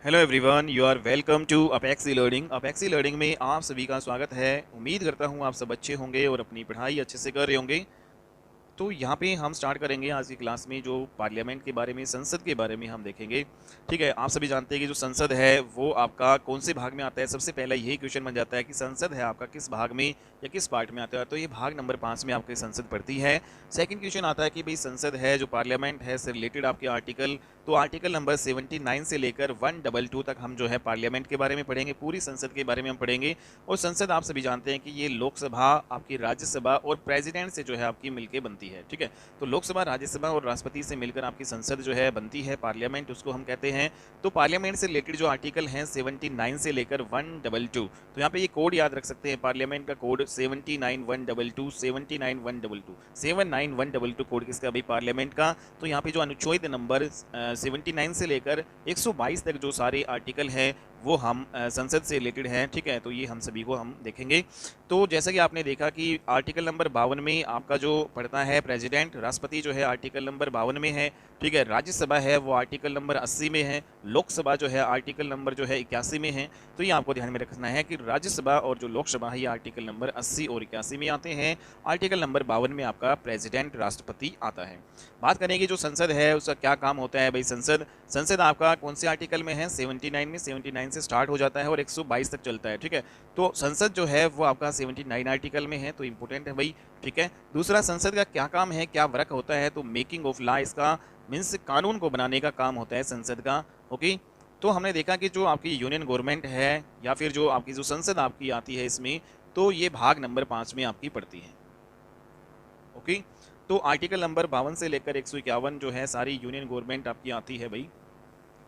Hello everyone, you are welcome to Apex Learning. Apex Learning में आप सभी का स्वागत है। उम्मीद करता हूँ आप सब अच्छे होंगे और अपनी पढ़ाई अच्छे से कर रहे होंगे। तो यहाँ पे हम स्टार्ट करेंगे आज की क्लास में जो पार्लियामेंट के बारे में, संसद के बारे में हम देखेंगे। ठीक है, आप सभी जानते हैं कि जो संसद है वो आपका कौन से भाग में आता है। सबसे पहला यही क्वेश्चन बन जाता है कि संसद है आपका किस भाग में या किस पार्ट में आता है। तो ये भाग नंबर 5 में आपकी संसद पड़ती है। सेकंड क्वेश्चन आता है कि भाई संसद है जो पार्लियामेंट है से रिलेटेड आपके आर्टिकल, तो आर्टिकल नंबर 79 से लेकर 122 तक हम जो है पार्लियामेंट के बारे में पढ़ेंगे, पूरी संसद के बारे में हम पढ़ेंगे। और संसद आप सभी जानते हैं कि ये लोकसभा, आपकी राज्यसभा और प्रेसिडेंट से जो है आपकी मिलकर बनती है। ठीक है, तो लोकसभा, राज्यसभा और राष्ट्रपति से मिलकर आपकी संसद जो है बनती है, पार्लियामेंट उसको हम कहते हैं। तो पार्लियामेंट से रिलेटेड जो आर्टिकल हैं 79 से लेकर 122, तो यहाँ पे ये कोड याद रख सकते हैं। पार्लियामेंट का कोड 79122, 79122, 79122 कोड किसका भाई, पार्लियामेंट का। तो यहाँ पे जो अनुच्छेद नंबर 79 से लेकर 122 तक जो सारे आर्टिकल हैं वो हम संसद से रिलेटेड हैं। ठीक है, तो ये हम सभी को हम देखेंगे। तो जैसा कि आपने देखा कि आर्टिकल नंबर 52 में आपका जो पढ़ता है प्रेसिडेंट, राष्ट्रपति जो है आर्टिकल नंबर 52 में है। ठीक है, राज्यसभा है वो आर्टिकल नंबर 80 में है। लोकसभा जो है आर्टिकल नंबर जो है 81 में है। तो ये आपको ध्यान में रखना है कि राज्यसभा और जो लोकसभा है ये आर्टिकल नंबर 80 और 81 में आते हैं। आर्टिकल नंबर 52 में आपका प्रेसिडेंट, राष्ट्रपति आता है। बात करेंगे जो संसद है उसका क्या काम होता है भाई। संसद संसद आपका कौन से आर्टिकल में है, 79 में। 79 से स्टार्ट हो जाता है और 122 तक चलता है। ठीक है, तो संसद जो है वो आपका 79 आर्टिकल में है, तो इंपॉर्टेंट है भाई। ठीक है, दूसरा संसद का क्या काम है, क्या वर्क होता है, तो मेकिंग ऑफ लॉ, इसका मीन्स कानून को बनाने का काम होता है संसद का। ओके, तो हमने देखा कि जो आपकी यूनियन गवर्नमेंट है या फिर जो आपकी जो संसद आपकी आती है इसमें, तो ये भाग नंबर 5 में आपकी पड़ती है। ओके, तो आर्टिकल नंबर 52 से लेकर 151 जो है सारी यूनियन गवर्नमेंट आपकी आती है भाई।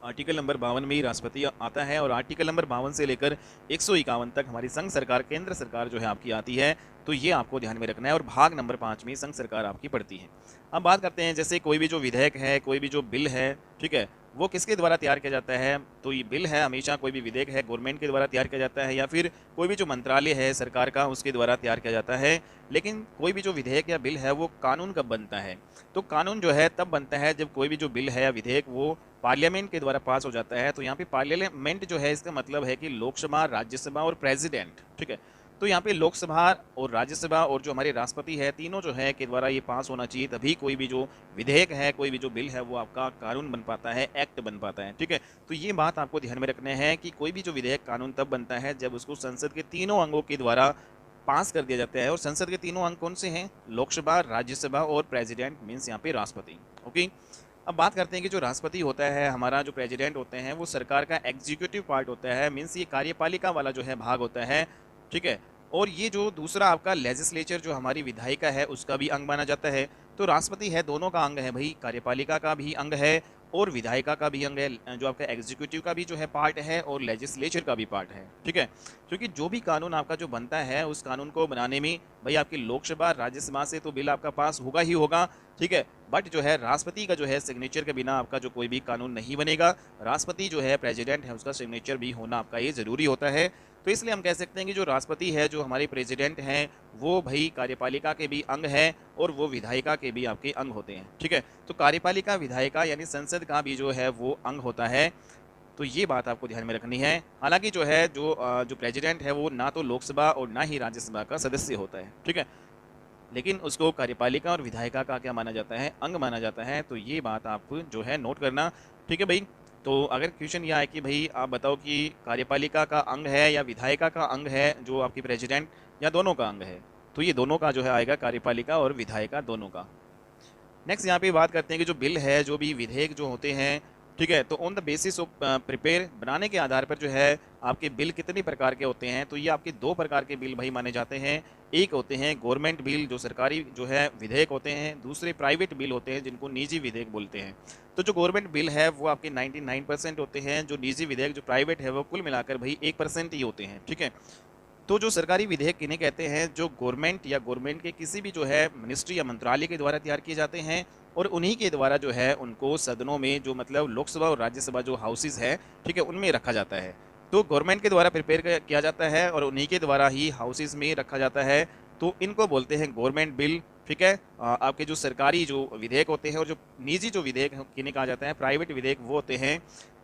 आर्टिकल नंबर 52 में ही राष्ट्रपति आता है और आर्टिकल नंबर 52 से लेकर 151 तक हमारी संघ सरकार, केंद्र सरकार जो है आपकी आती है। तो ये आपको ध्यान में रखना है और भाग नंबर 5 में संघ सरकार आपकी पड़ती है। अब बात करते हैं जैसे कोई भी जो विधेयक है, कोई भी जो बिल है, ठीक है, वो किसके द्वारा तैयार किया जाता है। तो ये बिल है हमेशा, कोई भी विधेयक है गवर्नमेंट के द्वारा तैयार किया जाता है या फिर कोई भी जो मंत्रालय है सरकार का उसके द्वारा तैयार किया जाता है। लेकिन कोई भी जो विधेयक या बिल है वो कानून कब बनता है, तो कानून जो है तब बनता है जब कोई भी जो बिल है या विधेयक वो पार्लियामेंट के द्वारा पास हो जाता है। तो यहाँ पे पार्लियामेंट जो है इसका मतलब है कि लोकसभा, राज्यसभा और प्रेसिडेंट। ठीक है, तो यहाँ पे लोकसभा और राज्यसभा और जो हमारे राष्ट्रपति है, तीनों जो है के द्वारा ये पास होना चाहिए, तभी कोई भी जो विधेयक है, कोई भी जो बिल है वो आपका कानून बन पाता है, एक्ट बन पाता है। ठीक है, तो ये बात आपको ध्यान में रखना है कि कोई भी जो विधेयक कानून तब बनता है जब उसको संसद के तीनों अंगों के द्वारा पास कर दिया जाता है। और संसद के तीनों अंग कौन से हैं, लोकसभा, राज्यसभा और प्रेसिडेंट, मीन्स यहाँ पे राष्ट्रपति। ओके, अब बात करते हैं कि जो राष्ट्रपति होता है हमारा, जो प्रेसिडेंट होते हैं वो सरकार का एग्जीक्यूटिव पार्ट होता है, मीन्स ये कार्यपालिका वाला जो है भाग होता है। ठीक है, और ये जो दूसरा आपका लेजिस्लेचर जो हमारी विधायिका है उसका भी अंग माना जाता है। तो राष्ट्रपति है दोनों का अंग है भाई, कार्यपालिका का भी अंग है और विधायिका का भी अंग है, जो आपका एग्जीक्यूटिव का भी जो है पार्ट है और लेजिस्लेचर का भी पार्ट है। ठीक है, क्योंकि जो भी कानून आपका जो बनता है उस कानून को बनाने में भाई आपकी लोकसभा, राज्यसभा से तो बिल आपका पास होगा ही होगा। ठीक है, बट जो है राष्ट्रपति का जो है सिग्नेचर के बिना आपका जो कोई भी कानून नहीं बनेगा। राष्ट्रपति जो है, प्रेसिडेंट है, उसका सिग्नेचर भी होना आपका ये जरूरी होता है। तो इसलिए हम कह सकते हैं कि जो राष्ट्रपति है, जो हमारे प्रेसिडेंट हैं, वो भाई कार्यपालिका के भी अंग है और वो विधायिका के भी आपके अंग होते हैं। ठीक है, तो कार्यपालिका, विधायिका यानी संसद का भी जो है वो अंग होता है। तो ये बात आपको ध्यान में रखनी है। हालांकि जो है जो प्रेसिडेंट है वो ना तो लोकसभा और ना ही राज्यसभा का सदस्य होता है। ठीक है, लेकिन उसको कार्यपालिका और विधायिका का क्या माना जाता है, अंग माना जाता है। तो ये बात आप जो है नोट करना। ठीक है भाई, तो अगर क्वेश्चन ये आए कि भाई आप बताओ कि कार्यपालिका का अंग है या विधायिका का अंग है जो आपकी प्रेसिडेंट, या दोनों का अंग है, तो ये दोनों का जो है आएगा, कार्यपालिका और विधायिका दोनों का। नेक्स्ट यहाँ पे बात करते हैं कि जो बिल है, जो भी विधेयक जो होते हैं, ठीक है, तो on the basis of prepare, बनाने के आधार पर जो है आपके बिल कितने प्रकार के होते हैं। तो ये आपके दो प्रकार के बिल भाई माने जाते हैं। एक होते हैं गवर्नमेंट बिल, जो सरकारी जो है विधेयक होते हैं। दूसरे प्राइवेट बिल होते हैं जिनको निजी विधेयक बोलते हैं। तो जो गवर्नमेंट बिल है वो आपके 99% होते हैं। जो निजी विधेयक, जो प्राइवेट है, वो कुल मिलाकर भाई 1% ही होते हैं। ठीक है, तो जो सरकारी विधेयक किन्हें कहते हैं, जो गवर्नमेंट या गवर्नमेंट के किसी भी जो है मिनिस्ट्री या मंत्रालय के द्वारा तैयार किए जाते हैं और उन्हीं के द्वारा जो है उनको सदनों में, जो मतलब लोकसभा और राज्यसभा जो हाउसेज है, ठीक है, उनमें रखा जाता है। तो गवर्नमेंट के द्वारा प्रिपेयर किया जाता है और उन्हीं के द्वारा ही हाउसेज में रखा जाता है। तो इनको बोलते हैं गवर्नमेंट बिल। ठीक है, आपके जो सरकारी जो विधेयक होते हैं और जो निजी जो विधेयक किन्हें कहा जाता है, प्राइवेट विधेयक, वो होते हैं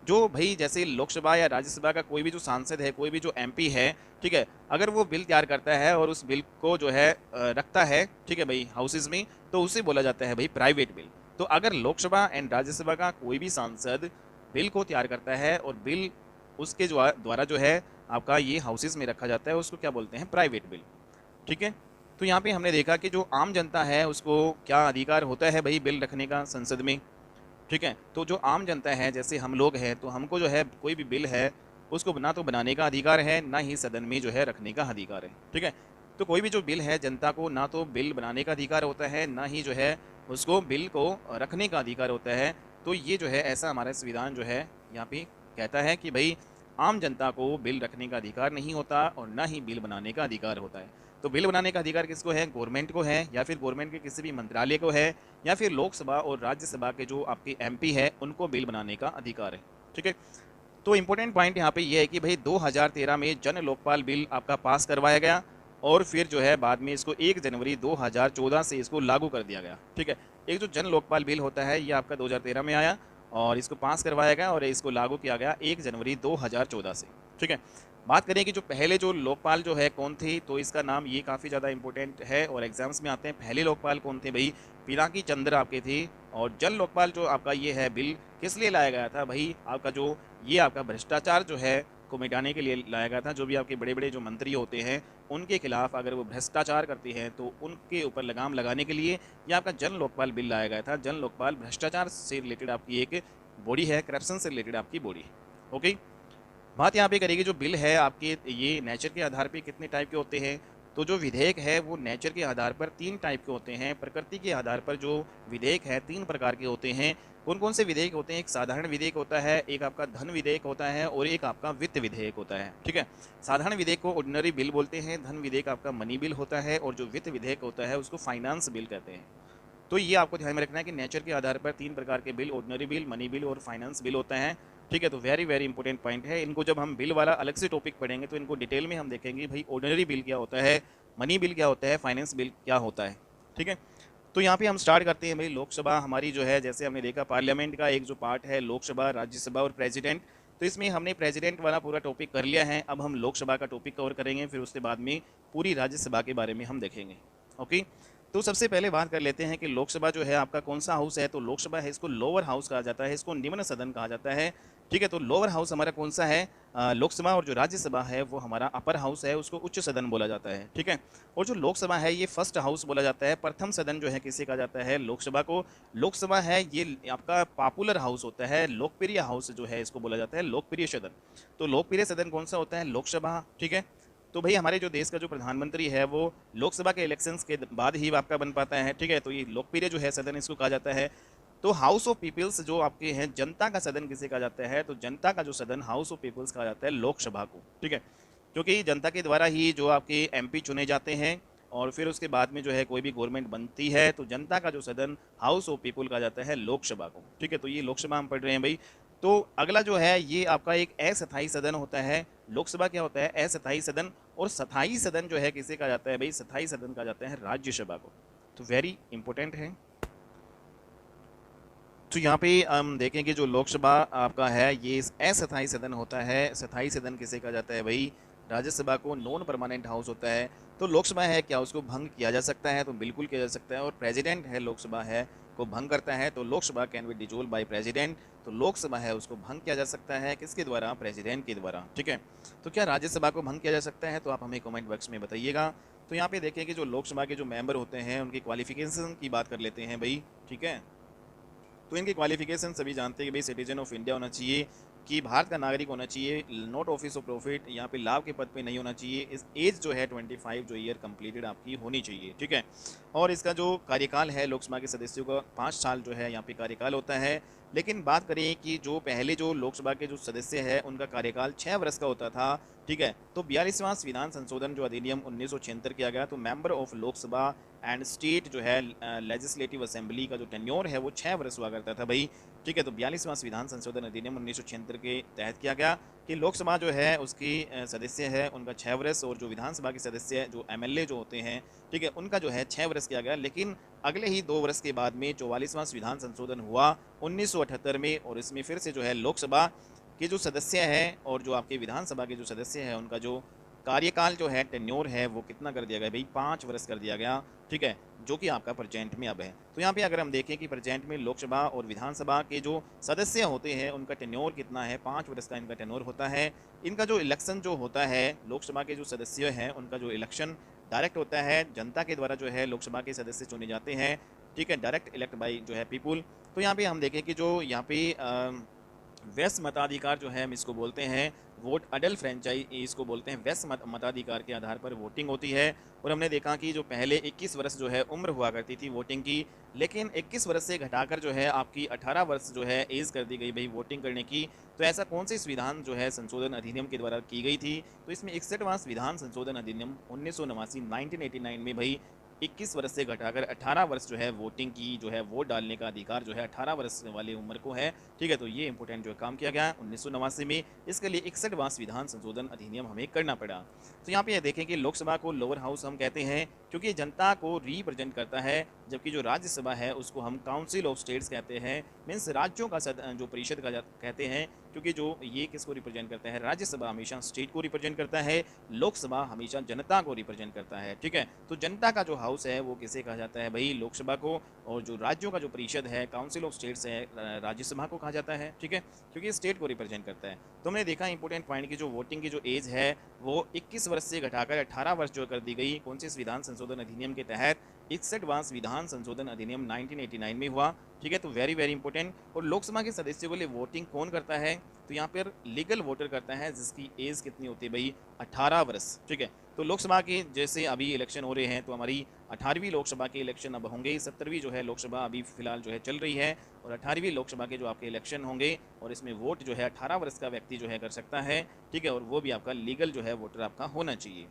जो भाई जैसे लोकसभा या राज्यसभा का कोई भी जो सांसद है, कोई भी जो एमपी है, ठीक है, अगर वो बिल तैयार करता है और उस बिल को जो है रखता है, ठीक है भाई, हाउसेज में, तो उसे बोला जाता है भाई प्राइवेट बिल। तो अगर लोकसभा एंड राज्यसभा का कोई भी सांसद बिल को तैयार करता है और बिल उसके जो द्वारा जो है आपका ये हाउसेज में रखा जाता है, उसको क्या बोलते हैं, प्राइवेट बिल। ठीक है, तो यहाँ पे हमने देखा कि जो आम जनता है उसको क्या अधिकार होता है भाई बिल रखने का संसद में। ठीक है, तो जो आम जनता है जैसे हम लोग हैं, तो हमको जो है कोई भी बिल है उसको ना तो बनाने का अधिकार है, ना ही सदन में जो है रखने का अधिकार है। ठीक है, तो कोई भी जो बिल है जनता को ना तो बिल बनाने का अधिकार होता है, ना ही जो है उसको बिल को रखने का अधिकार होता है। तो ये जो है ऐसा हमारा संविधान जो है यहाँ पे कहता है कि भाई आम जनता को बिल रखने का अधिकार नहीं होता और ना ही बिल बनाने का अधिकार होता है। तो बिल बनाने का अधिकार किसको है, गवर्नमेंट को है, या फिर गवर्नमेंट के किसी भी मंत्रालय को है, या फिर लोकसभा और राज्यसभा के जो आपके एमपी है उनको बिल बनाने का अधिकार है। ठीक है, तो इंपॉर्टेंट पॉइंट यहाँ पे ये है कि भाई 2013 में जन लोकपाल बिल आपका पास करवाया गया और फिर जो है बाद में इसको 1 जनवरी 2014 से इसको लागू कर दिया गया। ठीक है, एक जो जन लोकपाल बिल होता है ये आपका 2013 में आया और इसको पास करवाया गया और इसको लागू किया गया 1 जनवरी 2014 से। ठीक है, बात करें कि जो पहले जो लोकपाल जो है कौन थे, तो इसका नाम ये काफ़ी ज़्यादा इंपॉर्टेंट है और एग्जाम्स में आते हैं। पहले लोकपाल कौन थे भाई, पिनाकी चंद्र आपके थे। और जन लोकपाल जो आपका ये है बिल किस लिए लाया गया था भाई, आपका जो ये आपका भ्रष्टाचार जो है को मिटाने के लिए लाया गया था। जो भी आपके बड़े बड़े जो मंत्री होते हैं उनके खिलाफ अगर वो भ्रष्टाचार करते हैं तो उनके ऊपर लगाम लगाने के लिए ये आपका जन लोकपाल बिल लाया गया था। जन लोकपाल भ्रष्टाचार से रिलेटेड आपकी एक बॉडी है, करप्शन से रिलेटेड आपकी बॉडी है। ओके, बात यहाँ पे करेगी जो बिल है आपके ये नेचर के आधार पे कितने टाइप के होते हैं। तो जो विधेयक है वो नेचर के आधार पर 3 टाइप के होते हैं। प्रकृति के आधार पर जो विधेयक है 3 प्रकार के होते हैं। कौन कौन से विधेयक होते हैं, एक साधारण विधेयक होता है, एक आपका धन विधेयक होता है और एक आपका वित्त विधेयक होता है। ठीक है, साधारण विधेयक को ऑर्डिनरी बिल बोलते हैं, धन विधेयक आपका मनी बिल होता है और जो वित्त विधेयक होता है उसको फाइनेंस बिल कहते हैं। तो ये आपको ध्यान में रखना है कि नेचर के आधार पर 3 प्रकार के bill, ordinary bill, money bill और फाइनेंस बिल होता है। ठीक है, तो वेरी वेरी इंपॉर्टेंट पॉइंट है। इनको जब हम बिल वाला अलग से टॉपिक पढ़ेंगे तो इनको डिटेल में हम देखेंगे भाई ऑर्डिनरी बिल क्या होता है, मनी बिल क्या होता है, फाइनेंस बिल क्या होता है। ठीक है, तो यहाँ पे हम स्टार्ट करते हैं भाई। लोकसभा हमारी जो है, जैसे हमने देखा पार्लियामेंट का एक जो पार्ट है लोकसभा, राज्यसभा और प्रेसिडेंट। तो इसमें हमने प्रेसिडेंट वाला पूरा टॉपिक कर लिया है। अब हम लोकसभा का टॉपिक कवर करेंगे, फिर उसके बाद में पूरी राज्यसभा के बारे में हम देखेंगे। ओके, तो सबसे पहले बात कर लेते हैं कि लोकसभा जो है आपका कौन सा हाउस है। तो लोकसभा है, इसको लोअर हाउस कहा जाता है, इसको निम्न सदन कहा जाता है। ठीक है, तो लोअर हाउस हमारा कौन सा है, लोकसभा, और जो राज्यसभा है वो हमारा अपर हाउस है, उसको उच्च सदन बोला जाता है। ठीक है, और जो लोकसभा है ये फर्स्ट हाउस बोला जाता है। प्रथम सदन जो है किसे कहा जाता है, लोकसभा को। लोकसभा है ये आपका पॉपुलर हाउस होता है, लोकप्रिय हाउस जो है इसको बोला जाता है लोकप्रिय सदन। तो लोकप्रिय सदन कौन सा होता है, लोकसभा। ठीक है, तो भाई हमारे जो देश का जो प्रधानमंत्री है वो लोकसभा के इलेक्शंस के बाद ही आपका बन पाता है। ठीक है, तो ये लोकप्रिय जो है सदन इसको कहा जाता है। तो हाउस ऑफ पीपल्स जो आपके हैं, जनता का सदन किसे कहा जाता है, तो जनता का जो सदन हाउस ऑफ पीपल्स कहा जाता है लोकसभा को। ठीक है, क्योंकि जनता के द्वारा ही जो आपके एमपी चुने जाते हैं और फिर उसके बाद में जो है कोई भी गवर्नमेंट बनती है, तो जनता का जो सदन हाउस ऑफ पीपल कहा जाता है लोकसभा को। ठीक है, तो ये लोकसभा हम पढ़ रहे हैं भाई। तो अगला जो है ये आपका एक अस्थायी सदन होता है। लोकसभा क्या होता है, अस्थायी सदन। और स्थायी सदन जो है किसे कहा जाता है भाई, स्थायी सदन कहा जाता है राज्यसभा को। तो वेरी इंपॉर्टेंट है। तो यहाँ पे हम देखें कि जो लोकसभा आपका है ये अस्थायी सदन होता है। स्थायी सदन किसे कहा जाता है भाई, राज्यसभा को। नॉन परमानेंट हाउस होता है। तो लोकसभा है क्या उसको भंग किया जा सकता है, तो बिल्कुल किया जा सकता है। और प्रेसिडेंट है लोकसभा है को भंग करता है, तो Lok Sabha can be dissolve by president. तो लोकसभा है उसको भंग किया जा सकता है किसके द्वारा, प्रेसिडेंट के द्वारा। ठीक है, तो क्या राज्यसभा को भंग किया जा सकता है, तो आप हमें कमेंट बॉक्स में बताइएगा। तो यहाँ पे देखें कि जो लोकसभा के जो मेंबर होते हैं उनकी क्वालिफिकेशन की बात कर लेते हैं भाई। ठीक है, तो इनकी क्वालिफिकेशन सभी जानते हैं कि भाई सिटीजन ऑफ इंडिया होना चाहिए, कि भारत का नागरिक होना चाहिए, नॉट ऑफिस ऑफ प्रॉफिट, यहाँ पे लाभ के पद पे नहीं होना चाहिए। इस एज जो है 25 जो ईयर कंप्लीटेड आपकी होनी चाहिए। ठीक है, और इसका जो कार्यकाल है लोकसभा के सदस्यों का 5 साल जो है यहाँ पे कार्यकाल होता है। लेकिन बात करें कि जो पहले जो लोकसभा के जो सदस्य हैं उनका कार्यकाल 6 वर्ष का होता था। ठीक है, तो 42वां संविधान संशोधन जो अधिनियम 1976 किया गया, तो member of Lok Sabha and state जो है लेजिस्लेटिव असेंबली का जो टेन्योर है वो 6 वर्ष हुआ करता था भाई। ठीक है, तो 42वां संविधान संशोधन अधिनियम 1976 के तहत किया गया कि लोकसभा जो है उसकी सदस्य है उनका 6 वर्ष, और जो विधानसभा के सदस्य जो एमएलए जो होते हैं, ठीक है, उनका जो है 6 वर्ष किया गया। लेकिन अगले ही 2 वर्ष के बाद में 44वां संविधान संशोधन हुआ 1978 में, और इसमें फिर से जो है लोकसभा के जो सदस्य हैं और जो आपके विधानसभा के जो सदस्य हैं उनका जो कार्यकाल जो है, टेन्योर है, वो कितना कर दिया गया भाई, 5 वर्ष कर दिया गया। ठीक है, जो कि आपका प्रेजेंट में अब है। तो यहाँ पे अगर हम देखें कि प्रेजेंट में लोकसभा और विधानसभा के जो सदस्य होते हैं उनका टेन्योर कितना है, 5 वर्ष का इनका टेन्योर होता है। इनका जो इलेक्शन जो होता है, लोकसभा के जो सदस्य हैं उनका जो इलेक्शन डायरेक्ट होता है, जनता के द्वारा जो है लोकसभा के सदस्य चुने जाते हैं। ठीक है, डायरेक्ट इलेक्ट बाई जो है पीपुल। तो यहाँ पे हम देखें कि जो यहाँ पे व्यस्त मताधिकार जो है हम इसको बोलते हैं वोट अडल्ट फ्रेंचाइज, इसको बोलते हैं व्यस्त मताधिकार के आधार पर वोटिंग होती है। और हमने देखा कि जो पहले 21 वर्ष जो है उम्र हुआ करती थी वोटिंग की, लेकिन 21 वर्ष से घटाकर जो है आपकी 18 वर्ष जो है एज कर दी गई भाई वोटिंग करने की। तो ऐसा कौन सी संविधान जो है संशोधन अधिनियम के द्वारा की गई थी, तो इसमें 61वां संविधान संशोधन अधिनियम 1989 1989 में भाई 21 वर्ष से घटाकर 18 वर्ष जो है वोटिंग की जो है वोट डालने का अधिकार जो है 18 वर्ष वाले उम्र को है। ठीक है, तो ये इंपॉर्टेंट जो है काम किया गया 1989 में। इसके लिए 61वां संविधान संशोधन अधिनियम हमें करना पड़ा। तो यहाँ पे देखें कि लोकसभा को लोअर हाउस हम कहते हैं क्योंकि जनता को रिप्रेजेंट करता है, जबकि जो राज्यसभा है उसको हम काउंसिल ऑफ स्टेट्स कहते हैं, मीन्स राज्यों का जो परिषद का कहते हैं, क्योंकि जो ये किसको रिप्रेजेंट करता है, राज्यसभा हमेशा स्टेट को रिप्रेजेंट करता है, लोकसभा हमेशा जनता को रिप्रेजेंट करता है। ठीक है, तो जनता का जो हाउस है वो किसे कहा जाता है भाई, लोकसभा को, और जो राज्यों का जो परिषद है, काउंसिल ऑफ स्टेट्स है, राज्यसभा को कहा जाता है। ठीक है, क्योंकि स्टेट को रिप्रेजेंट करता है। तो हमने देखा इंपॉर्टेंट पॉइंट की जो वोटिंग की जो एज है वो 21 वर्ष से घटाकर 18 वर्ष जो कर दी गई, कौन से संविधान संशोधन अधिनियम के तहत, 61वां संविधान संशोधन अधिनियम 1989 में हुआ। ठीक है, तो वेरी वेरी इंपॉर्टेंट। और लोकसभा के सदस्यों के लिए वोटिंग कौन करता है, तो यहाँ पर लीगल वोटर करता है जिसकी एज कितनी होती है भाई, 18 वर्ष। ठीक है, तो लोकसभा के जैसे अभी इलेक्शन हो रहे हैं तो हमारी 18वीं लोकसभा के इलेक्शन अब होंगे, 17वीं जो है लोकसभा अभी फिलहाल जो है चल रही है, और 18वीं लोकसभा के जो आपके इलेक्शन होंगे, और इसमें वोट जो है 18 वर्ष का व्यक्ति जो है कर सकता है। ठीक है, और वो भी आपका लीगल जो है वोटर आपका होना चाहिए।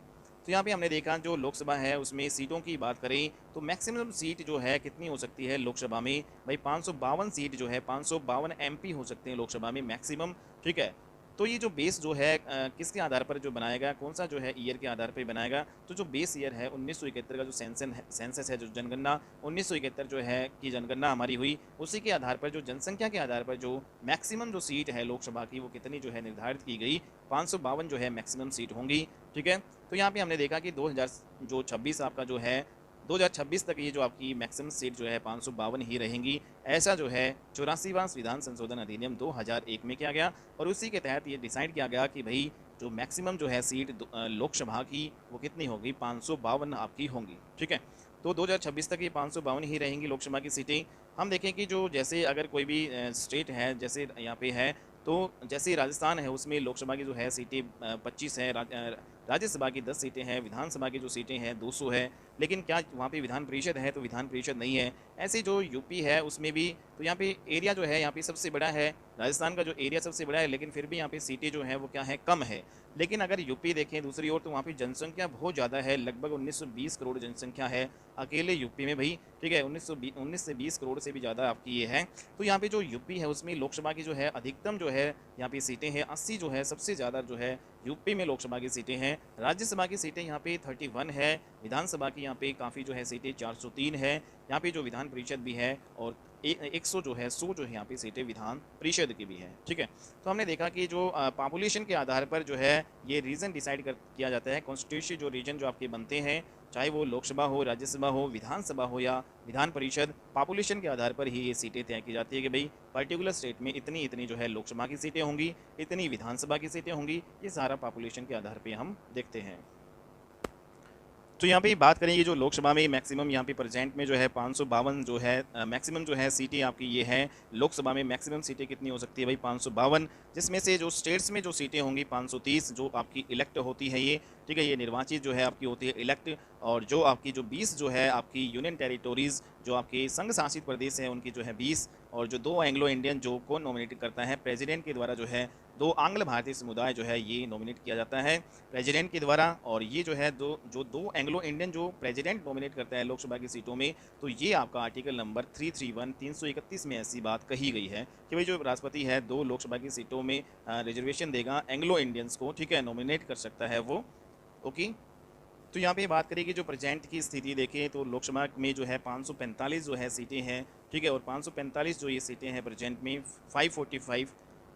तो यहाँ पे हमने देखा जो लोकसभा है उसमें सीटों की बात करें तो मैक्सिमम सीट जो है कितनी हो सकती है लोकसभा में भाई, 552 सीट जो है, 552 एमपी हो सकते हैं लोकसभा में मैक्सिमम। ठीक है, तो ये जो बेस जो है किसके आधार पर जो बनाएगा, कौन सा जो है ईयर के आधार पर बनाएगा, तो जो बेस ईयर है 1971 का जो सेंसस है, जो जनगणना 1971 जो है की जनगणना हमारी हुई, उसी के आधार पर जो जनसंख्या के आधार पर जो मैक्सिमम जो सीट है लोकसभा की वो कितनी जो है निर्धारित की गई, 552 जो है मैक्सिमम सीट होंगी। ठीक है, तो यहाँ पे हमने देखा कि 2026 आपका जो है 2026 तक ये जो आपकी मैक्सिमम सीट जो है 552 ही रहेंगी। ऐसा जो है 84वां संविधान संशोधन अधिनियम 2001 में किया गया, और उसी के तहत ये डिसाइड किया गया कि भाई जो मैक्सिमम जो है सीट लोकसभा की वो कितनी होगी, 552 आपकी होंगी। ठीक है, तो 2026 तक ये 552 ही रहेंगी लोकसभा की सीटें। हम देखें कि जो जैसे अगर कोई भी स्टेट है, जैसे यहाँ पे है, तो जैसे राजस्थान है उसमें लोकसभा की जो है सीटें 25 है, राज्यसभा की 10 सीटें हैं, विधानसभा की जो सीटें हैं 200 है, लेकिन क्या वहाँ पे विधान परिषद है, तो विधान परिषद नहीं है। ऐसे जो यूपी है उसमें भी, तो यहाँ पे एरिया जो है यहाँ पे सबसे बड़ा है, राजस्थान का जो एरिया सबसे बड़ा है, लेकिन फिर भी यहाँ पे सीटें जो है वो क्या है, कम है। लेकिन अगर यूपी देखें दूसरी ओर तो वहाँ पे जनसंख्या बहुत ज़्यादा है, लगभग 1920 करोड़ जनसंख्या है अकेले यूपी में भाई। ठीक है, 19 से 20 करोड़ से भी ज़्यादा आपकी ये है। तो यहाँ पे जो यूपी है उसमें लोकसभा की जो है अधिकतम जो है यहाँ पे सीटें हैं 80 जो है, सबसे ज़्यादा जो है यूपी में लोकसभा की सीटें हैं। राज्यसभा की सीटें यहाँ पे 31 है, विधानसभा की यहाँ पे काफ़ी जो है सीटें 403 है, यहाँ पे जो विधान परिषद भी है, और 100 जो है 100 जो है यहाँ पे सीटें विधान परिषद की भी है। ठीक है, तो हमने देखा कि जो पॉपुलेशन के आधार पर जो है ये रीजन डिसाइड किया जाता है, कॉन्स्टिट्यूशन जो रीजन जो आपके बनते हैं, चाहे वो लोकसभा हो, राज्यसभा हो, विधानसभा हो या विधान परिषद, पॉपुलेशन के आधार पर ही ये सीटें तय की जाती है कि भाई पर्टिकुलर स्टेट में इतनी इतनी जो है लोकसभा की सीटें होंगी, इतनी विधानसभा की सीटें होंगी। ये सारा पॉपुलेशन के आधार पर हम देखते हैं। तो यहाँ पे बात करें ये जो लोकसभा में मैक्सिमम यहाँ पे प्रेजेंट में जो है 552 जो है मैक्सिमम जो है सीटें आपकी ये हैं। लोकसभा में मैक्सिमम सीटें कितनी हो सकती है भाई, 552, जिसमें से जो स्टेट्स में जो सीटें होंगी 530 जो आपकी इलेक्ट होती है ये। ठीक है, ये निर्वाचित जो है आपकी होती है इलेक्ट, और जो आपकी जो 20 जो है आपकी यूनियन टेरिटोरीज़ जो आपके संघ शासित प्रदेश हैं उनकी जो है 20, और जो 2 एंग्लो इंडियन जो को नॉमिनेट करता है प्रेसिडेंट के द्वारा, जो है 2 आंग्ल भारतीय समुदाय जो है ये नॉमिनेट किया जाता है प्रेसिडेंट के द्वारा। और ये जो है दो एंग्लो इंडियन जो प्रेसिडेंट नॉमिनेट करता है लोकसभा की सीटों में, तो ये आपका आर्टिकल नंबर 331 में ऐसी बात कही गई है कि भाई जो राष्ट्रपति है 2 लोकसभा की सीटों में रिजर्वेशन देगा एंग्लो इंडियंस को। ठीक है, नॉमिनेट कर सकता है वो। ओके, तो यहाँ पे बात करें कि जो प्रेजेंट की स्थिति देखें तो लोकसभा में जो है 545 जो है सीटें हैं, ठीक है, और 545 जो ये सीटें हैं प्रेजेंट में 545,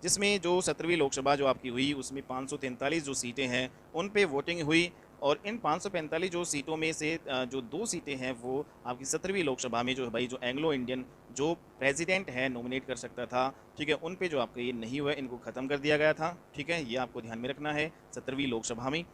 जिसमें जो 17वीं लोकसभा जो आपकी हुई उसमें 543 जो सीटें हैं उन पे वोटिंग हुई, और इन 545 जो सीटों में से जो 2 सीटें हैं वो आपकी 17वीं लोकसभा में जो है भाई जो एंग्लो इंडियन जो प्रेसिडेंट है नॉमिनेट कर सकता था, ठीक है, उन पे जो आपका ये नहीं हुआ, इनको ख़त्म कर दिया गया था, ठीक है, ये आपको ध्यान में रखना है 17वीं लोकसभा में।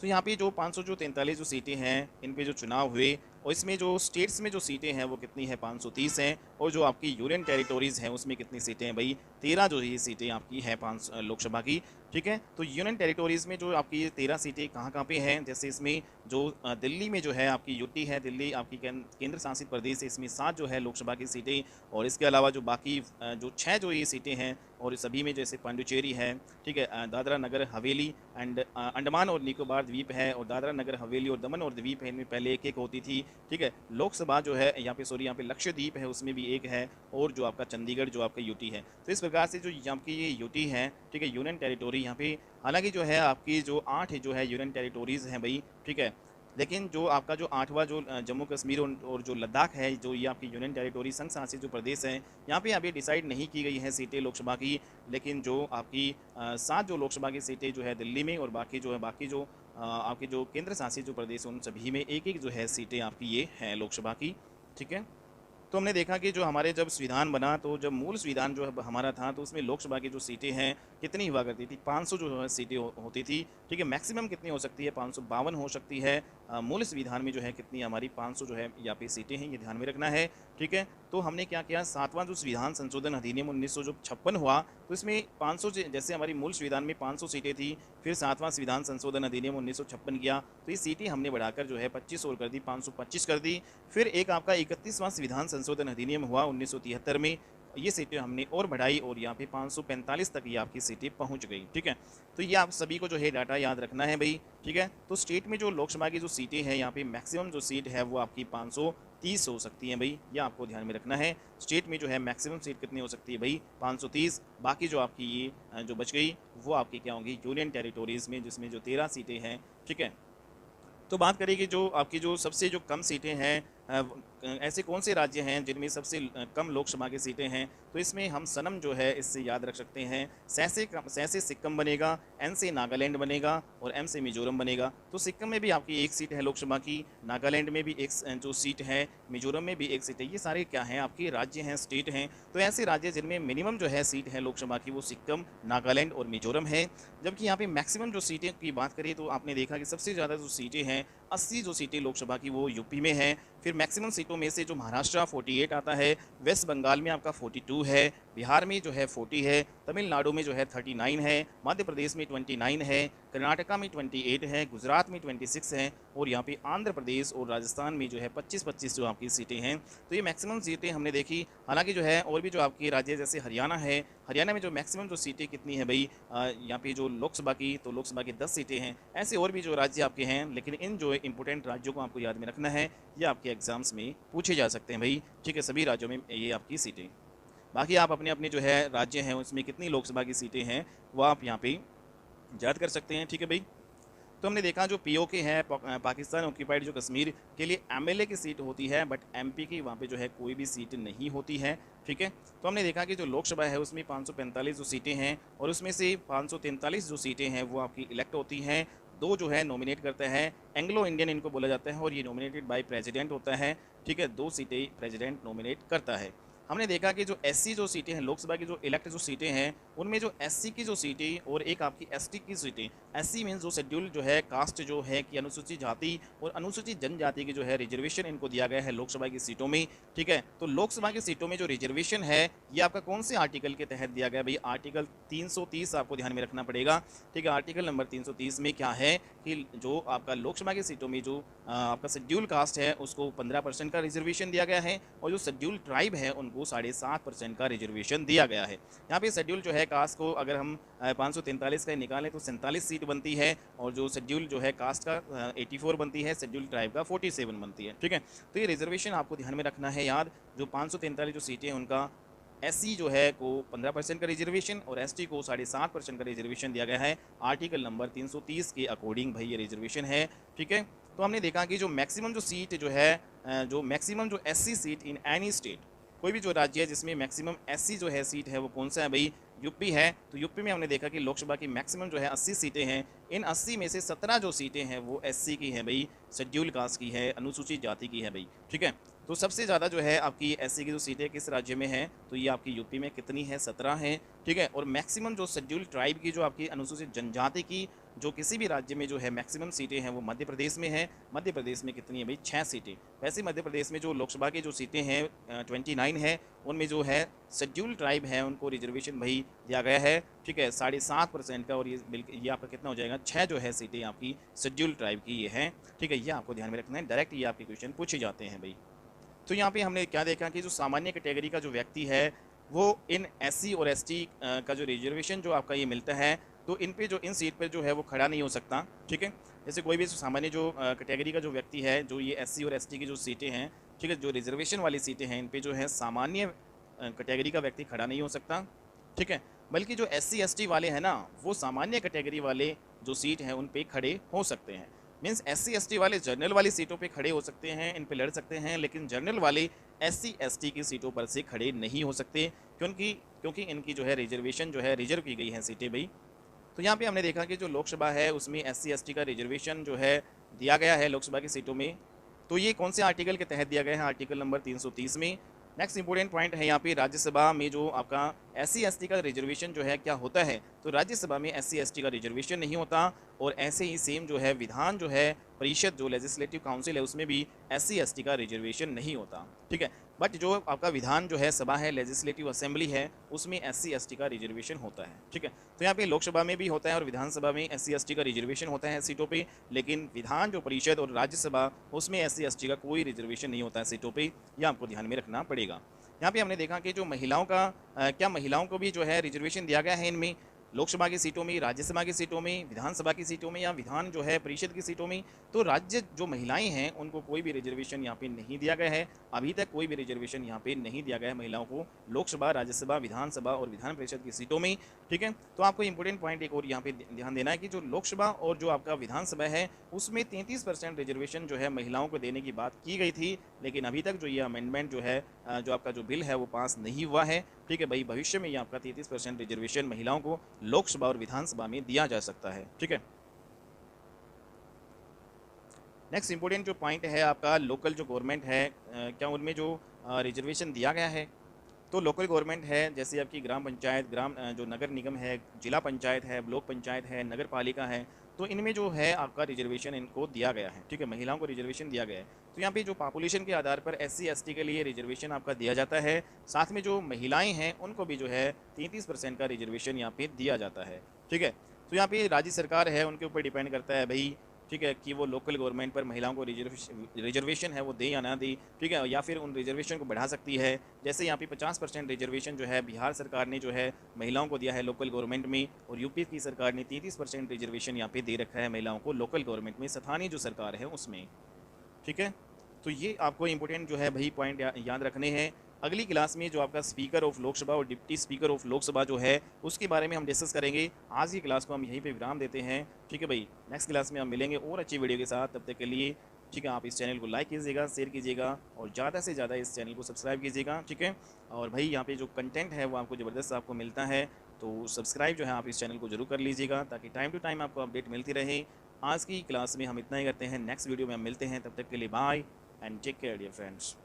तो यहाँ पे जो 543 जो सीटें हैं इन पे जो चुनाव हुए, और इसमें जो स्टेट्स में जो सीटें हैं वो कितनी है 530 हैं, और जो आपकी यूनियन टेरिटोरीज़ हैं उसमें कितनी सीटें हैं भाई 13 जो ये सीटें आपकी हैं 5 लोकसभा की, ठीक है। तो यूनियन टेरिटोरीज़ में जो आपकी ये 13 सीटें कहाँ कहाँ पे हैं, जैसे इसमें जो दिल्ली में जो है आपकी यूटी है, दिल्ली आपकी केंद्र शासित प्रदेश है, इसमें 7 जो है लोकसभा की सीटें, और इसके अलावा जो बाकी जो 6 जो ये सीटें हैं, और सभी में जैसे पांडिचेरी है, ठीक है, दादरा नगर हवेली एंड अंडमान और निकोबार द्वीप है, और दादरा नगर हवेली और दमन और द्वीप है, इनमें पहले एक एक होती थी, ठीक है। लोकसभा जो है यहाँ पे यहाँ पे लक्षद्वीप है उसमें भी एक है, और जो आपका चंडीगढ़ जो आपका यूटी है। तो इस प्रकार से जो यहाँ की ये यूटी है, ठीक है, यूनियन टेरिटोरी यहाँ पे, हालांकि जो है आपकी जो 8 जो है यूनियन टेरिटोरीज़ हैं भाई, ठीक है, लेकिन जो आपका जो 8वां जो जम्मू कश्मीर और जो लद्दाख है, जो ये आपकी यूनियन टेरिटोरी संघ शासित जो प्रदेश है, यहाँ पे अभी डिसाइड नहीं की गई हैं सीटें लोकसभा की, लेकिन जो आपकी 7 जो लोकसभा की सीटें जो है दिल्ली में, और बाकी जो आपकी जो केंद्र शासित जो प्रदेश उन सभी में एक एक जो है सीटें आपकी ये हैं लोकसभा की, ठीक है। तो हमने देखा कि जो हमारे जब संविधान बना, तो जब मूल संविधान जो है हमारा था, तो उसमें लोकसभा की जो सीटें हैं कितनी हुआ करती थी, 500 जो है सीटें होती थी, ठीक है। मैक्सिमम कितनी हो सकती है, 552 हो सकती है। मूल संविधान में जो है कितनी हमारी 500 जो है यहाँ पे सीटें हैं, ये ध्यान में रखना है, ठीक है। तो हमने क्या किया, 7वां जो संविधान संशोधन अधिनियम 1956 हुआ, तो इसमें 500 जैसे हमारी मूल संविधान में 500 सीटें थी, फिर 7वां संविधान संशोधन अधिनियम 1956 किया, तो ये सीटें हमने बढ़ाकर जो है 25 और कर दी, 525 कर दी। फिर एक आपका 31वां संविधान संशोधन अधिनियम हुआ 1973 में, ये सीटें हमने और बढ़ाई, और यहाँ पे 545 तक ये आपकी सीटें पहुँच गई, ठीक है। तो ये आप सभी को जो है डाटा याद रखना है भाई, ठीक है। तो स्टेट में जो लोकसभा की जो सीटें हैं, यहाँ पे मैक्सिमम जो सीट है वो आपकी 530 हो सकती है भाई, ये आपको ध्यान में रखना है। स्टेट में जो है मैक्सिमम सीट कितनी हो सकती है भाई 530, बाकी जो आपकी ये जो बच गई वो आपकी क्या होंगी यूनियन टेरिटोरीज़ में, जिसमें जो 13 सीटें हैं, ठीक है। तो बात करें कि जो आपकी जो सबसे जो कम सीटें हैं, ऐसे कौन से राज्य हैं जिनमें सबसे कम लोकसभा की सीटें हैं, तो इसमें हम सनम जो है इससे याद रख सकते हैं, सै से सिक्किम बनेगा, एन से नागालैंड बनेगा, और एम से मिजोरम बनेगा। तो सिक्किम में भी आपकी एक सीट है लोकसभा की, नागालैंड में भी एक जो सीट है, मिजोरम में भी एक सीट है। ये सारे क्या हैं, आपके राज्य हैं, स्टेट हैं। तो ऐसे राज्य जिनमें मिनिमम जो है सीट है लोकसभा की वो सिक्किम, नागालैंड और मिजोरम है। जबकि यहाँ पे मैक्सिमम जो सीटें की बात करें तो आपने देखा कि सबसे ज़्यादा जो सीटें हैं 80 जो सीटें लोकसभा की वो यूपी में हैं। फिर मैक्सिमम सीटों में से जो महाराष्ट्र 48 आता है, वेस्ट बंगाल में आपका 42 है, बिहार में जो है 40 है, तमिलनाडु में जो है 39 है, मध्य प्रदेश में 29 है, कर्नाटका में 28 है, गुजरात में 26 है, और यहाँ पे आंध्र प्रदेश और राजस्थान में जो है 25-25 जो आपकी सीटें हैं। तो ये मैक्सिमम सीटें हमने देखी। हालांकि जो है और भी जो आपके राज्य जैसे हरियाणा है, हरियाणा में जो मैक्सिमम जो सीटें कितनी है भाई, यहाँ पे जो लोकसभा की, तो लोकसभा की 10 सीटें हैं। ऐसे और भी जो राज्य आपके हैं, लेकिन इन जो इंपॉर्टेंट राज्यों को आपको याद में रखना है, ये आपके एग्जाम्स में पूछे जा सकते हैं भाई, ठीक है। सभी राज्यों में ये आपकी सीटें, बाकी आप अपने अपने जो है राज्य हैं उसमें कितनी लोकसभा की सीटें हैं वो आप यहाँ पे याद कर सकते हैं, ठीक है भाई। तो हमने देखा जो पीओके है, पाकिस्तान ऑक्यूपाइड जो कश्मीर के लिए एमएलए की सीट होती है, बट एमपी की वहाँ पे जो है कोई भी सीट नहीं होती है, ठीक है। तो हमने देखा कि जो लोकसभा है उसमें 545 जो सीटें हैं, और उसमें से 543 जो सीटें हैं वो आपकी इलेक्ट होती हैं। 2 जो है नॉमिनेट करता है, एंग्लो इंडियन इनको बोला जाता है, और ये नॉमिनेटेड बाय प्रेसिडेंट होता है, ठीक है। 2 सीटें प्रेसिडेंट नॉमिनेट करता है। हमने देखा कि जो एससी जो सीटें हैं लोकसभा की, जो इलेक्ट जो सीटें हैं उनमें जो एससी की जो सीटें और एक आपकी एसटी की सीटें, एससी मीन्स जो शेड्यूल जो है कास्ट जो है कि अनुसूचित जाति और अनुसूचित जनजाति की जो है रिजर्वेशन इनको दिया गया है लोकसभा की सीटों में, ठीक है। तो लोकसभा की सीटों में जो रिजर्वेशन है ये आपका कौन से आर्टिकल के तहत दिया गया भाई, आर्टिकल 330 आपको ध्यान में रखना पड़ेगा, ठीक है। आर्टिकल नंबर 330 में क्या है कि जो आपका लोकसभा की सीटों में जो आपका शेड्यूल कास्ट है उसको 15% का रिजर्वेशन दिया गया है, और जो शेड्यूल ट्राइब है उनको 7.5% का रिजर्वेशन दिया गया है। यहाँ पे शेड्यूल जो है कास्ट को अगर हम 543 का निकालें तो 47 सीट बनती है, और जो शेड्यूल जो है कास्ट का 84 बनती है, शेड्यूल ट्राइब का 47 बनती है, ठीक है। तो ये रिजर्वेशन आपको ध्यान में रखना है याद। जो 543 जो सीटें हैं उनका एससी जो है को 15% का रिजर्वेशन और एसटी को 7.5% का रिजर्वेशन दिया गया है। आर्टिकल नंबर 330 के अकॉर्डिंग भाई ये रिजर्वेशन है, ठीक है। तो हमने देखा कि जो मैक्सिमम जो सीट जो है जो मैक्सिमम जो SC seat in any state, कोई भी जो राज्य है जिसमें मैक्सिमम एससी जो है सीट है वो कौन सा है भाई, यूपी है। तो यूपी में हमने देखा कि लोकसभा की मैक्सिमम जो है 80 सीटें हैं। इन 80 में से 17 जो सीटें हैं वो एससी की हैं भाई, शेड्यूल कास्ट की है, अनुसूचित जाति की है भाई, ठीक है। तो सबसे ज़्यादा जो है आपकी एससी की जो सीटें किस राज्य में है, तो ये आपकी यूपी में कितनी है, 17 हैं, ठीक है। और मैक्सिमम जो शेड्यूल ट्राइब की जो आपकी अनुसूचित जनजाति की जो किसी भी राज्य में जो है मैक्सिमम सीटें हैं वो मध्य प्रदेश में है। मध्य प्रदेश में कितनी है भाई, 6 सीटें। वैसे मध्य प्रदेश में जो लोकसभा की जो सीटें हैं 29 है, उनमें जो है शेड्यूल ट्राइब है उनको रिजर्वेशन भाई दिया गया है, ठीक है, 7.5% का। और ये आपका कितना हो जाएगा, 6 जो है सीटें आपकी शेड्यूल ट्राइब की ये हैं, ठीक है। ये आपको ध्यान में रखना है, डायरेक्ट ये आपके क्वेश्चन पूछे जाते हैं भाई। तो यहाँ पे हमने क्या देखा कि जो सामान्य कैटेगरी का जो व्यक्ति है वो इन एससी और एसटी का जो रिजर्वेशन जो आपका ये मिलता है, तो इन पे जो इन सीट पर जो है वो खड़ा नहीं हो सकता, ठीक है। जैसे कोई भी सामान्य जो कैटेगरी का जो व्यक्ति है, जो ये एससी और एसटी की जो सीटें हैं, ठीक है, जो रिजर्वेशन वाली सीटें हैं, इन पे जो है सामान्य कैटेगरी का व्यक्ति खड़ा नहीं हो सकता, ठीक है। बल्कि जो एससी एसटी वाले हैं ना, वो सामान्य कैटेगरी वाले जो सीट हैं उन पे खड़े हो सकते हैं। मीन्स एससी एसटी वाले जनरल वाली सीटों पे खड़े हो सकते हैं, इन पे लड़ सकते हैं, लेकिन जनरल वाले एससी एसटी की सीटों पर से खड़े नहीं हो सकते, क्योंकि इनकी जो है रिजर्वेशन जो है रिजर्व की गई हैं सीटें भाई। तो यहाँ पे हमने देखा कि जो लोकसभा है उसमें एससी एसटी का रिजर्वेशन जो है दिया गया है लोकसभा की सीटों में। तो ये कौन से आर्टिकल के तहत दिया गया है, आर्टिकल नंबर 330 में। नेक्स्ट इंपॉर्टेंट पॉइंट है यहाँ पे, राज्यसभा में जो आपका एससी एसटी का रिजर्वेशन जो है क्या होता है, तो राज्यसभा में एससी एसटी का रिजर्वेशन नहीं होता। और ऐसे ही सेम जो है विधान जो है परिषद जो लेजिस्लेटिव काउंसिल है उसमें भी एससी एसटी का रिजर्वेशन नहीं होता, ठीक है। बट जो आपका विधान जो है सभा है, लेजिस्लेटिव असेंबली है, उसमें एससी एसटी का रिजर्वेशन होता है, ठीक है। तो यहाँ पे लोकसभा में भी होता है और विधानसभा में एससी एसटी का रिजर्वेशन होता है सीटों पे, लेकिन विधान जो परिषद और राज्यसभा उसमें एससी एसटी का कोई रिजर्वेशन नहीं होता है सीटों पे। यह आपको ध्यान में रखना पड़ेगा। यहाँ पे हमने देखा कि जो महिलाओं का क्या महिलाओं को भी जो है रिजर्वेशन दिया गया है इनमें, लोकसभा की सीटों में, राज्यसभा की सीटों में, विधानसभा की सीटों में या विधान जो है परिषद की सीटों में। तो राज्य जो महिलाएं हैं उनको कोई भी रिजर्वेशन यहाँ पे नहीं दिया गया है। अभी तक कोई भी रिजर्वेशन यहाँ पे नहीं दिया गया है महिलाओं को लोकसभा, राज्यसभा, विधानसभा और विधान परिषद की सीटों में, ठीक है। तो आपको इंपॉर्टेंट पॉइंट एक और यहाँ पे ध्यान देना है कि जो लोकसभा और जो आपका विधानसभा है उसमें 33% रिजर्वेशन जो है महिलाओं को देने की बात की गई थी, लेकिन अभी तक जो ये अमेंडमेंट जो है जो आपका जो बिल है वो पास नहीं हुआ है, ठीक है भाई। भविष्य में ये आपका 33% रिजर्वेशन महिलाओं को लोकसभा और विधानसभा में दिया जा सकता है, ठीक है। नेक्स्ट इंपॉर्टेंट जो पॉइंट है आपका, लोकल जो गवर्नमेंट है क्या उनमें जो रिजर्वेशन दिया गया है। तो लोकल गवर्नमेंट है जैसे आपकी ग्राम पंचायत, जो नगर निगम है, जिला पंचायत है, ब्लॉक पंचायत है, नगर पालिका है, तो इनमें जो है आपका रिजर्वेशन इनको दिया गया है, ठीक है, महिलाओं को रिजर्वेशन दिया गया है। तो यहाँ पे जो पॉपुलेशन के आधार पर एससी एसटी के लिए रिजर्वेशन आपका दिया जाता है, साथ में जो महिलाएं हैं उनको भी जो है 33% का रिजर्वेशन यहाँ पे दिया जाता है, ठीक है। तो यहाँ पे राज्य सरकार है उनके ऊपर डिपेंड करता है भाई, ठीक है, कि वो लोकल गवर्नमेंट पर महिलाओं को रिजर्वेशन है वो दे या ना दे, ठीक है, या फिर उन रिजर्वेशन को बढ़ा सकती है। जैसे यहाँ पे 50% रिजर्वेशन जो है बिहार सरकार ने जो है महिलाओं को दिया है लोकल गवर्नमेंट में, और यूपी की सरकार ने 33% रिजर्वेशन यहाँ पे दे रखा है महिलाओं को लोकल गवर्नमेंट में, स्थानीय जो सरकार है उसमें, ठीक है। तो ये आपको इंपॉर्टेंट जो है भाई पॉइंट याद रखने हैं। अगली क्लास में जो आपका स्पीकर ऑफ लोकसभा और डिप्टी स्पीकर ऑफ लोकसभा जो है उसके बारे में हम डिस्कस करेंगे। आज की क्लास को हम यहीं पे विराम देते हैं, ठीक है भाई। नेक्स्ट क्लास में हम मिलेंगे और अच्छी वीडियो के साथ, तब तक के लिए ठीक है। आप इस चैनल को लाइक कीजिएगा, शेयर कीजिएगा और ज़्यादा से ज़्यादा इस चैनल को सब्सक्राइब कीजिएगा, ठीक है। और भाई यहाँ पे जो कंटेंट है वो आपको ज़बरदस्त आपको मिलता है, तो सब्सक्राइब जो है आप इस चैनल को जरूर कर लीजिएगा ताकि टाइम टू टाइम आपको अपडेट मिलती रहे। आज की क्लास में हम इतना ही करते हैं, नेक्स्ट वीडियो में हम मिलते हैं, तब तक के लिए bye and take care dear friends.